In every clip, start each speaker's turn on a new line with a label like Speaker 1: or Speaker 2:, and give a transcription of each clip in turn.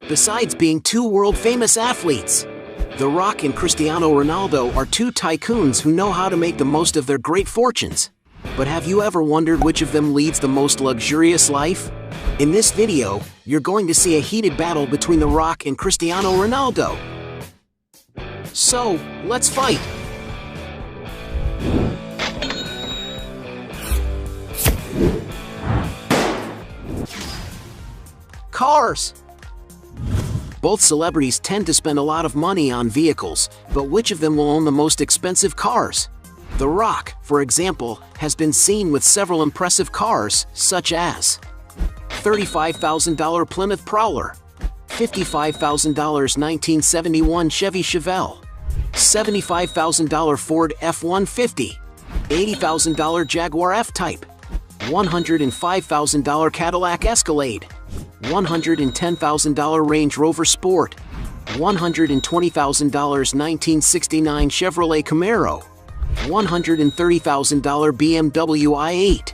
Speaker 1: Besides being two world-famous athletes, The Rock and Cristiano Ronaldo are two tycoons who know how to make the most of their great fortunes. But have you ever wondered which of them leads the most luxurious life? In this video, you're going to see a heated battle between The Rock and Cristiano Ronaldo. So, let's fight! Cars! Both celebrities tend to spend a lot of money on vehicles, but which of them will own the most expensive cars? The Rock, for example, has been seen with several impressive cars, such as $35,000 Plymouth Prowler, $55,000 1971 Chevy Chevelle, $75,000 Ford F-150, $80,000 Jaguar F-Type, $105,000 Cadillac Escalade, $110,000 Range Rover Sport, $120,000 1969 Chevrolet Camaro, $130,000 BMW i8,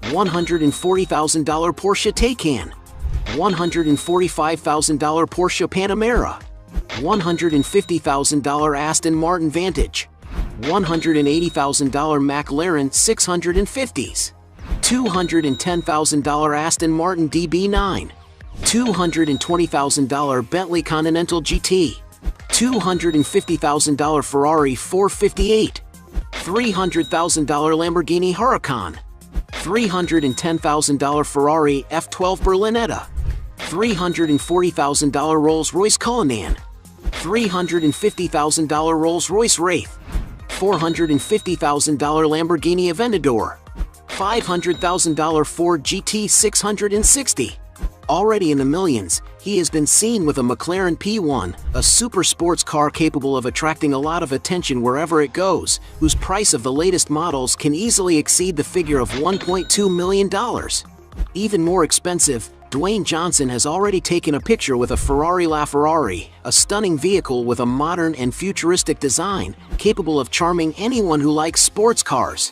Speaker 1: $140,000 Porsche Taycan, $145,000 Porsche Panamera, $150,000 Aston Martin Vantage, $180,000 McLaren 650s, $210,000 Aston Martin DB9, $220,000 Bentley Continental GT, $250,000 Ferrari 458, $300,000 Lamborghini Huracan, $310,000 Ferrari F12 Berlinetta, $340,000 Rolls-Royce Cullinan, $350,000 Rolls-Royce Wraith, $450,000 Lamborghini Aventador, $500,000 Ford GT 660. Already in the millions, he has been seen with a McLaren P1, a super sports car capable of attracting a lot of attention wherever it goes, whose price of the latest models can easily exceed the figure of $1.2 million. Even more expensive, Dwayne Johnson has already taken a picture with a Ferrari LaFerrari, a stunning vehicle with a modern and futuristic design, capable of charming anyone who likes sports cars.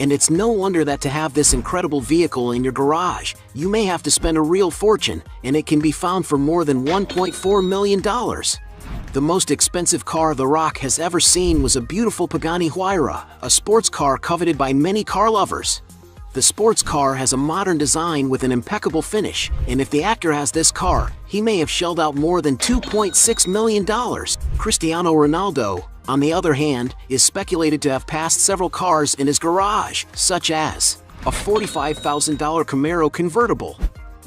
Speaker 1: And it's no wonder that to have this incredible vehicle in your garage, you may have to spend a real fortune, and it can be found for more than $1.4 million. The most expensive car The Rock has ever seen was a beautiful Pagani Huayra, a sports car coveted by many car lovers. The sports car has a modern design with an impeccable finish, and if the actor has this car, he may have shelled out more than $2.6 million. Cristiano Ronaldo, on the other hand, is speculated to have passed several cars in his garage, such as a $45,000 Camaro convertible,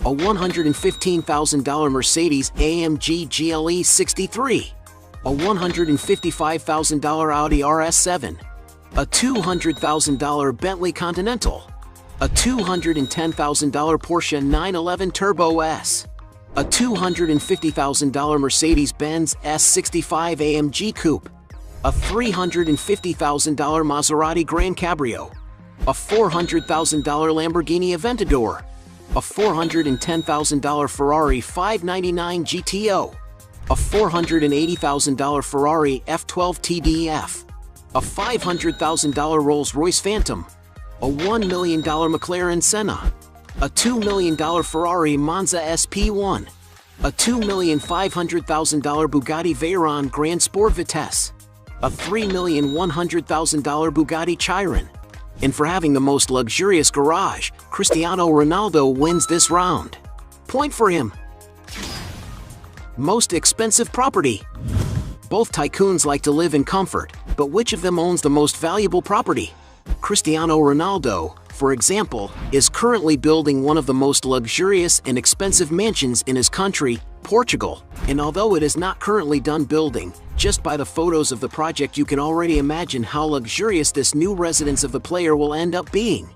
Speaker 1: a $115,000 Mercedes-AMG GLE 63, a $155,000 Audi RS7, a $200,000 Bentley Continental, a $210,000 Porsche 911 Turbo S, a $250,000 Mercedes-Benz S65 AMG Coupe, a $350,000 Maserati Grand Cabrio, a $400,000 Lamborghini Aventador, a $410,000 Ferrari 599 GTO, a $480,000 Ferrari F12 TDF, a $500,000 Rolls-Royce Phantom, a $1 million McLaren Senna, a $2 million Ferrari Monza SP1, a $2,500,000 Bugatti Veyron Grand Sport Vitesse, a $3,100,000 Bugatti Chiron. And for having the most luxurious garage, Cristiano Ronaldo wins this round. Point for him. Most expensive property. Both tycoons like to live in comfort, but which of them owns the most valuable property? Cristiano Ronaldo, for example, is currently building one of the most luxurious and expensive mansions in his country, Portugal. And although it is not currently done building, just by the photos of the project you can already imagine how luxurious this new residence of the player will end up being.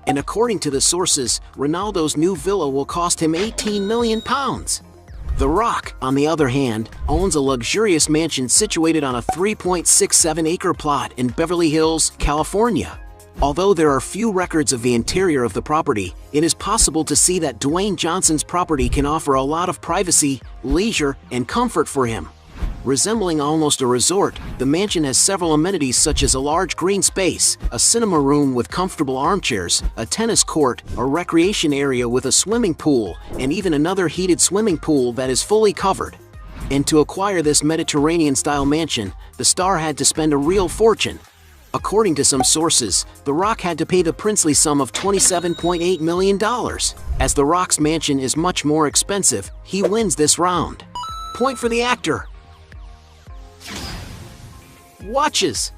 Speaker 1: And according to the sources, Ronaldo's new villa will cost him £18 million. The Rock, on the other hand, owns a luxurious mansion situated on a 3.67-acre plot in Beverly Hills, California. Although there are few records of the interior of the property, it is possible to see that Dwayne Johnson's property can offer a lot of privacy, leisure, and comfort for him. Resembling almost a resort, the mansion has several amenities such as a large green space, a cinema room with comfortable armchairs, a tennis court, a recreation area with a swimming pool, and even another heated swimming pool that is fully covered. And to acquire this Mediterranean-style mansion, the star had to spend a real fortune. According to some sources, The Rock had to pay the princely sum of $27.8 million. As The Rock's mansion is much more expensive, he wins this round. Point for the actor. Watches.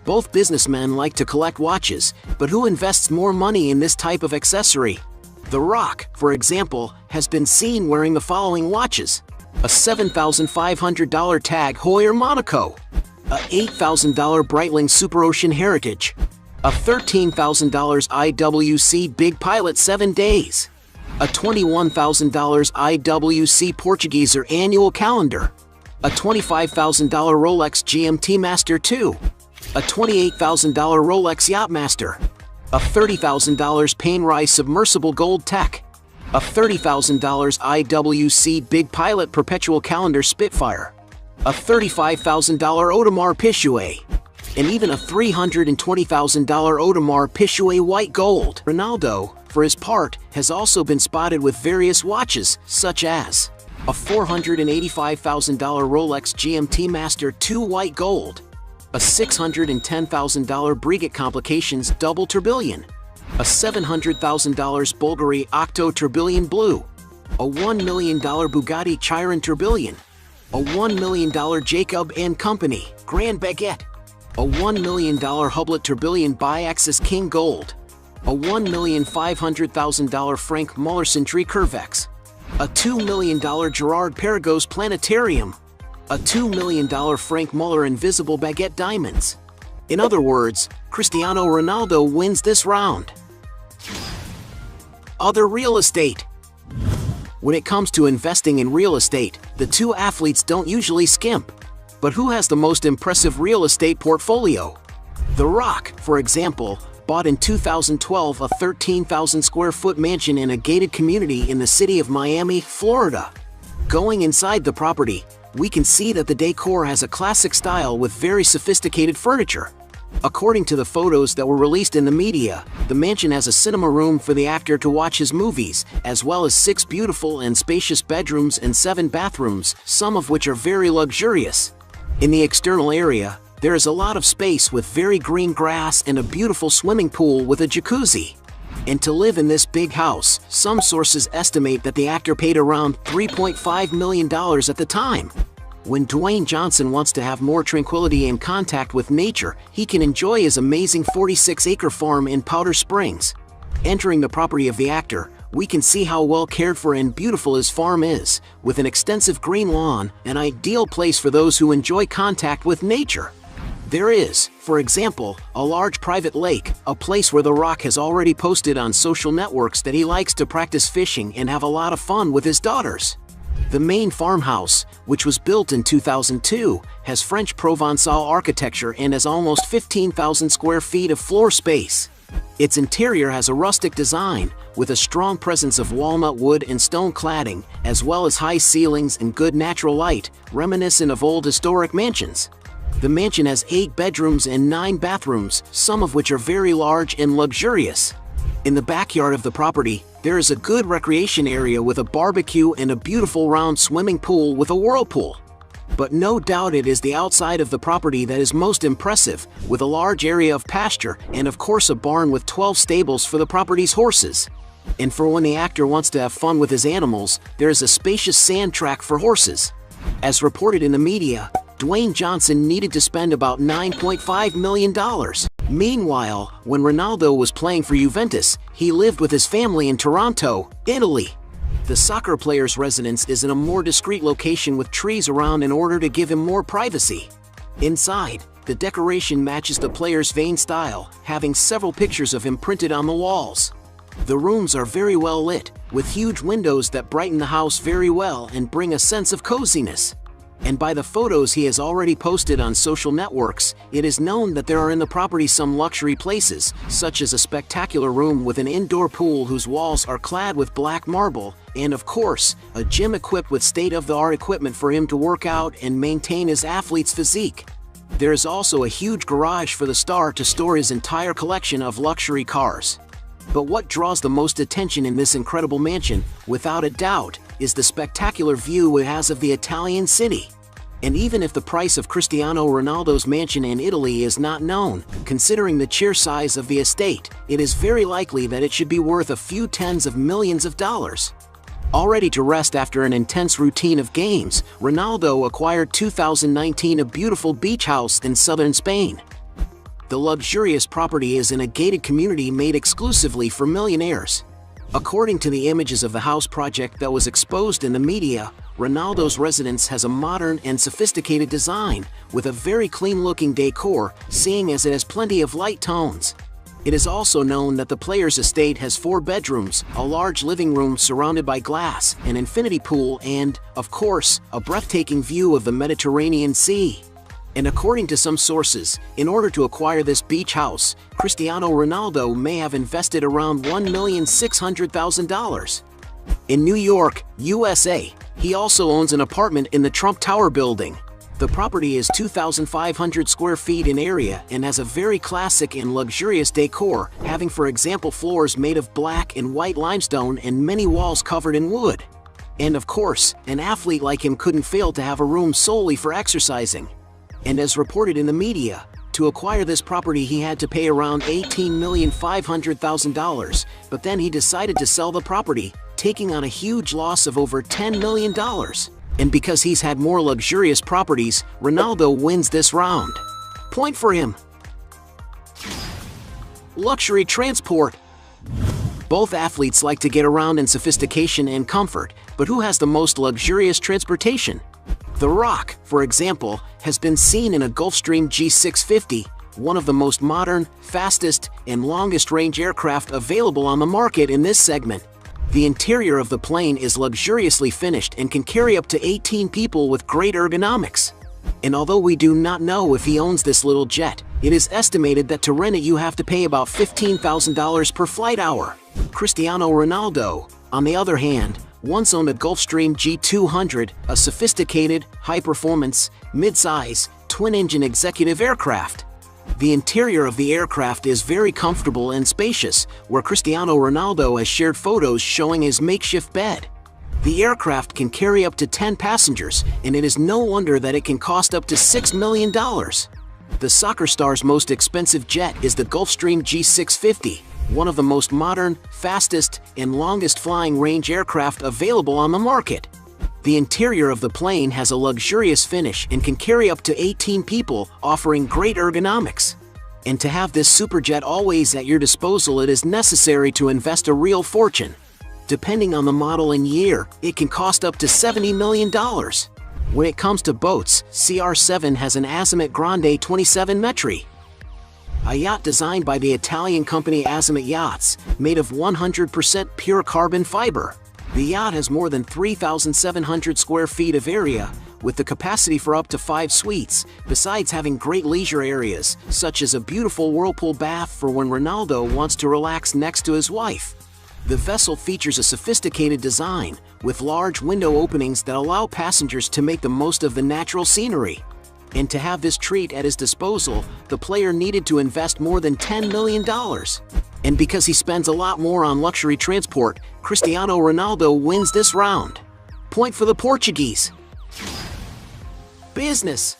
Speaker 1: Both businessmen like to collect watches, but who invests more money in this type of accessory? The Rock, for example, has been seen wearing the following watches: a $7,500 Tag Heuer Monaco, a $8,000 Breitling Super Ocean Heritage, a $13,000 IWC Big Pilot 7 Days, a $21,000 IWC Portugueser Annual Calendar, a $25,000 Rolex GMT Master 2, a $28,000 Rolex Yachtmaster, a $30,000 Panerai Submersible Gold Tech, a $30,000 IWC Big Pilot Perpetual Calendar Spitfire, a $35,000 Audemars Piguet, and even a $320,000 Audemars Piguet White Gold. Ronaldo, for his part, has also been spotted with various watches, such as a $485,000 Rolex GMT Master 2 White Gold, a $610,000 Breguet Complications Double Tourbillon, a $700,000 Bulgari Octo Tourbillon Blue, a $1 million Bugatti Chiron Tourbillon, a $1 million Jacob & Company Grand Baguette, a $1 million Hublot Tourbillon Biaxis King Gold, a $1,500,000 Frank Mullerson Tree Curvex, a $2 million Gerard Perregaux Planetarium, a $2 million Frank Muller Invisible Baguette Diamonds. In other words, Cristiano Ronaldo wins this round. Other real estate. When it comes to investing in real estate, the two athletes don't usually skimp. But who has the most impressive real estate portfolio? The Rock, for example, bought in 2012 a 13,000 square foot mansion in a gated community in the city of Miami, Florida. Going inside the property, we can see that the decor has a classic style with very sophisticated furniture. According to the photos that were released in the media, the mansion has a cinema room for the actor to watch his movies, as well as 6 beautiful and spacious bedrooms and 7 bathrooms, some of which are very luxurious. In the external area, there is a lot of space with very green grass and a beautiful swimming pool with a jacuzzi. And to live in this big house, some sources estimate that the actor paid around $3.5 million at the time. When Dwayne Johnson wants to have more tranquility and contact with nature, he can enjoy his amazing 46-acre farm in Powder Springs. Entering the property of the actor, we can see how well cared for and beautiful his farm is, with an extensive green lawn, an ideal place for those who enjoy contact with nature. There is, for example, a large private lake, a place where The Rock has already posted on social networks that he likes to practice fishing and have a lot of fun with his daughters. The main farmhouse, which was built in 2002, has French Provençal architecture and has almost 15,000 square feet of floor space. Its interior has a rustic design, with a strong presence of walnut wood and stone cladding, as well as high ceilings and good natural light, reminiscent of old historic mansions. The mansion has 8 bedrooms and 9 bathrooms, some of which are very large and luxurious. In the backyard of the property, there is a good recreation area with a barbecue and a beautiful round swimming pool with a whirlpool. But no doubt it is the outside of the property that is most impressive, with a large area of pasture and of course a barn with 12 stables for the property's horses. And for when the actor wants to have fun with his animals, there is a spacious sand track for horses. As reported in the media, Dwayne Johnson needed to spend about $9.5 million. Meanwhile, when Ronaldo was playing for Juventus, he lived with his family in Toronto, Italy. The soccer player's residence is in a more discreet location with trees around in order to give him more privacy. Inside, the decoration matches the player's vain style, having several pictures of him printed on the walls. The rooms are very well lit, with huge windows that brighten the house very well and bring a sense of coziness. And by the photos he has already posted on social networks, it is known that there are in the property some luxury places, such as a spectacular room with an indoor pool whose walls are clad with black marble, and of course, a gym equipped with state-of-the-art equipment for him to work out and maintain his athlete's physique. There is also a huge garage for the star to store his entire collection of luxury cars. But what draws the most attention in this incredible mansion, without a doubt, is the spectacular view it has of the Italian city. And even if the price of Cristiano Ronaldo's mansion in Italy is not known, considering the sheer size of the estate, it is very likely that it should be worth a few tens of millions of dollars. All ready to rest after an intense routine of games, Ronaldo acquired 2019 a beautiful beach house in southern Spain. The luxurious property is in a gated community made exclusively for millionaires. According to the images of the house project that was exposed in the media, Ronaldo's residence has a modern and sophisticated design, with a very clean-looking decor, seeing as it has plenty of light tones. It is also known that the player's estate has 4 bedrooms, a large living room surrounded by glass, an infinity pool and, of course, a breathtaking view of the Mediterranean Sea. And according to some sources, in order to acquire this beach house, Cristiano Ronaldo may have invested around $1,600,000. In New York, USA, he also owns an apartment in the Trump Tower building. The property is 2,500 square feet in area and has a very classic and luxurious decor, having for example floors made of black and white limestone and many walls covered in wood. And of course, an athlete like him couldn't fail to have a room solely for exercising. And as reported in the media, to acquire this property he had to pay around $18,500,000, but then he decided to sell the property, taking on a huge loss of over $10 million. And because he's had more luxurious properties, Ronaldo wins this round. Point for him. Luxury transport. Both athletes like to get around in sophistication and comfort, but who has the most luxurious transportation? The Rock, for example, has been seen in a Gulfstream G650, one of the most modern, fastest, and longest-range aircraft available on the market in this segment. The interior of the plane is luxuriously finished and can carry up to 18 people with great ergonomics. And although we do not know if he owns this little jet, it is estimated that to rent it you have to pay about $15,000 per flight hour. Cristiano Ronaldo, on the other hand, once owned a Gulfstream G200, a sophisticated, high-performance, mid-size, twin-engine executive aircraft. The interior of the aircraft is very comfortable and spacious, where Cristiano Ronaldo has shared photos showing his makeshift bed. The aircraft can carry up to 10 passengers, and it is no wonder that it can cost up to $6 million. The soccer star's most expensive jet is the Gulfstream G650, one of the most modern, fastest, and longest-flying range aircraft available on the market. The interior of the plane has a luxurious finish and can carry up to 18 people, offering great ergonomics. And to have this superjet always at your disposal, it is necessary to invest a real fortune. Depending on the model and year, it can cost up to $70 million. When it comes to boats, CR7 has an Azimut Grande 27 metri, a yacht designed by the Italian company Azimut Yachts, made of 100% pure carbon fiber. The yacht has more than 3,700 square feet of area, with the capacity for up to 5 suites, besides having great leisure areas, such as a beautiful whirlpool bath for when Ronaldo wants to relax next to his wife. The vessel features a sophisticated design, with large window openings that allow passengers to make the most of the natural scenery. And to have this treat at his disposal, the player needed to invest more than $10 million. And because he spends a lot more on luxury transport, Cristiano Ronaldo wins this round. Point for the Portuguese. Business.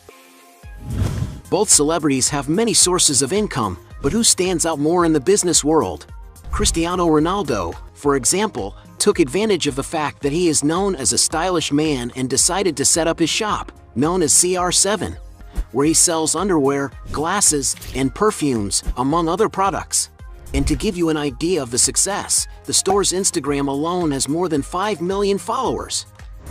Speaker 1: Both celebrities have many sources of income, but who stands out more in the business world? Cristiano Ronaldo, for example, took advantage of the fact that he is known as a stylish man and decided to set up his shop, known as CR7, where he sells underwear, glasses, and perfumes, among other products. And to give you an idea of the success, the store's Instagram alone has more than 5 million followers.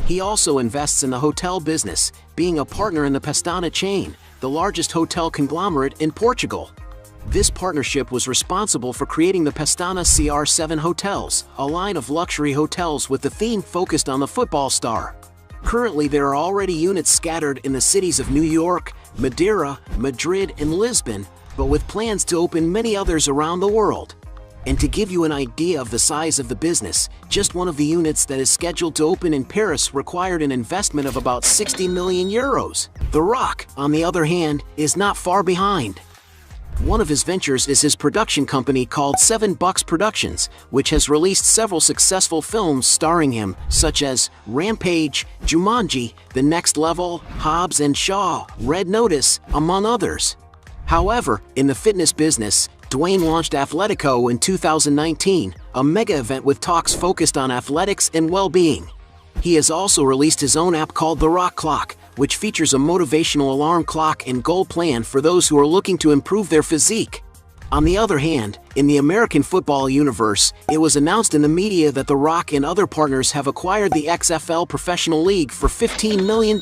Speaker 1: He also invests in the hotel business, being a partner in the Pestana chain, the largest hotel conglomerate in Portugal. This partnership was responsible for creating the Pestana CR7 hotels, a line of luxury hotels with the theme focused on the football star. Currently, there are already units scattered in the cities of New York, Madeira, Madrid, and Lisbon, but with plans to open many others around the world. And to give you an idea of the size of the business, just one of the units that is scheduled to open in Paris required an investment of about 60 million euros. The Rock, on the other hand, is not far behind. One of his ventures is his production company called 7 Bucks Productions, which has released several successful films starring him, such as Rampage, Jumanji, The Next Level, Hobbs and Shaw, Red Notice, among others. However, in the fitness business, Dwayne launched Athletico in 2019, a mega event with talks focused on athletics and well-being. He has also released his own app called The Rock Clock, which features a motivational alarm clock and goal plan for those who are looking to improve their physique. On the other hand, in the American football universe, it was announced in the media that The Rock and other partners have acquired the XFL Professional League for $15 million.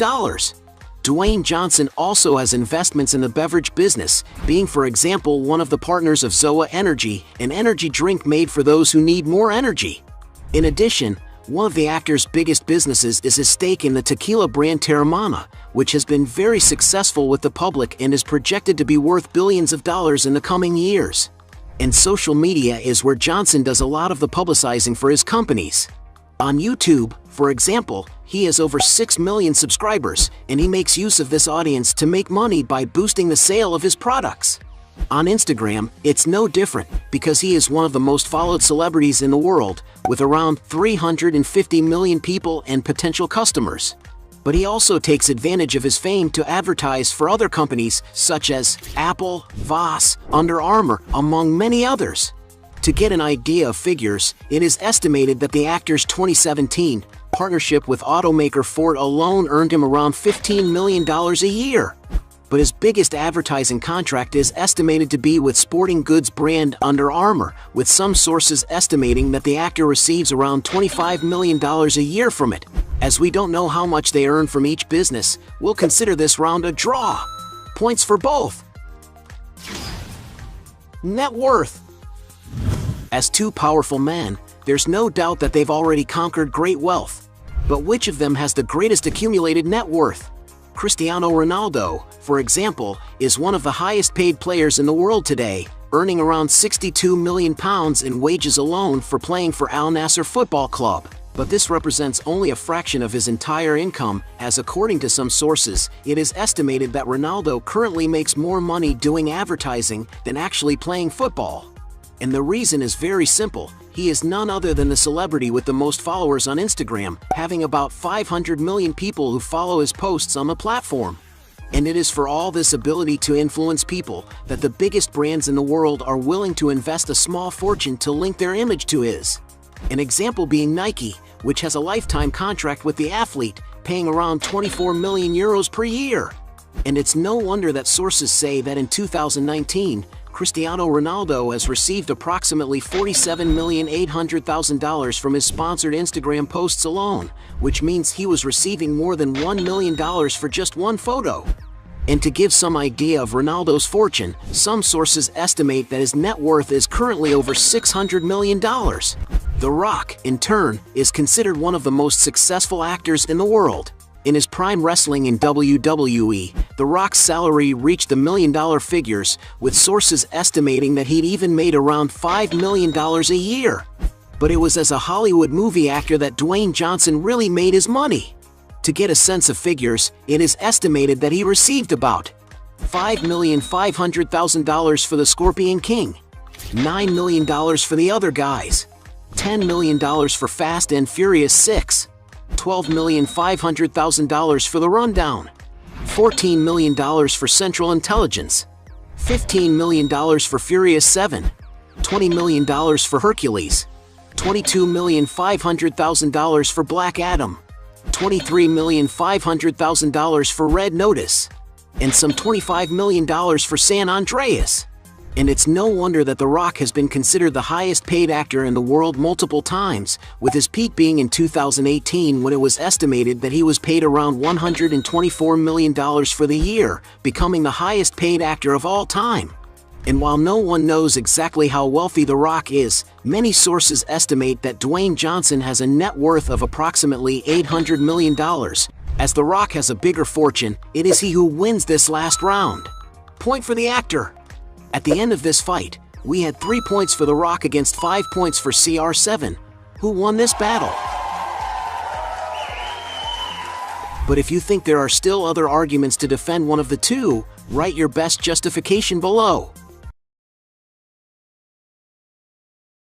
Speaker 1: Dwayne Johnson also has investments in the beverage business, being for example one of the partners of Zoa Energy, an energy drink made for those who need more energy. In addition, one of the actor's biggest businesses is his stake in the tequila brand Teremana, which has been very successful with the public and is projected to be worth billions of dollars in the coming years. And social media is where Johnson does a lot of the publicizing for his companies. On YouTube, for example, he has over 6 million subscribers, and he makes use of this audience to make money by boosting the sale of his products. On Instagram, it's no different, because he is one of the most followed celebrities in the world, with around 350 million people and potential customers. But he also takes advantage of his fame to advertise for other companies such as Apple, Voss, Under Armour, among many others. To get an idea of figures, it is estimated that the actor's 2017 partnership with automaker Ford alone earned him around $15 million a year. But his biggest advertising contract is estimated to be with sporting goods brand Under Armour, with some sources estimating that the actor receives around $25 million a year from it. As we don't know how much they earn from each business, we'll consider this round a draw. Points for both. Net worth. As two powerful men, there's no doubt that they've already conquered great wealth. But which of them has the greatest accumulated net worth? Cristiano Ronaldo, for example, is one of the highest paid players in the world today, earning around £62 million in wages alone for playing for Al Nassr Football Club. But this represents only a fraction of his entire income, as according to some sources, it is estimated that Ronaldo currently makes more money doing advertising than actually playing football. And the reason is very simple. He is none other than the celebrity with the most followers on Instagram, having about 500 million people who follow his posts on the platform. And it is for all this ability to influence people that the biggest brands in the world are willing to invest a small fortune to link their image to his. An example being Nike, which has a lifetime contract with the athlete, paying around 24 million euros per year. And it's no wonder that sources say that in 2019, Cristiano Ronaldo has received approximately $47,800,000 from his sponsored Instagram posts alone, which means he was receiving more than $1 million for just one photo. And to give some idea of Ronaldo's fortune, some sources estimate that his net worth is currently over $600 million. The Rock, in turn, is considered one of the most successful actors in the world. In his prime wrestling in WWE, The Rock's salary reached the million-dollar figures, with sources estimating that he'd even made around $5 million a year. But it was as a Hollywood movie actor that Dwayne Johnson really made his money. To get a sense of figures, it is estimated that he received about $5,500,000 for the Scorpion King, $9 million for the other guys, $10 million for Fast and Furious 6, $12,500,000 for The Rundown, $14 million for Central Intelligence, $15 million for Furious 7, $20 million for Hercules, $22,500,000 for Black Adam, $23,500,000 for Red Notice, and some $25 million for San Andreas. And it's no wonder that The Rock has been considered the highest paid actor in the world multiple times, with his peak being in 2018 when it was estimated that he was paid around $124 million for the year, becoming the highest paid actor of all time. And while no one knows exactly how wealthy The Rock is, many sources estimate that Dwayne Johnson has a net worth of approximately $800 million. As The Rock has a bigger fortune, it is he who wins this last round. Point for the actor. At the end of this fight, we had 3 points for The Rock against 5 points for CR7. Who won this battle? But if you think there are still other arguments to defend one of the two, write your best justification below.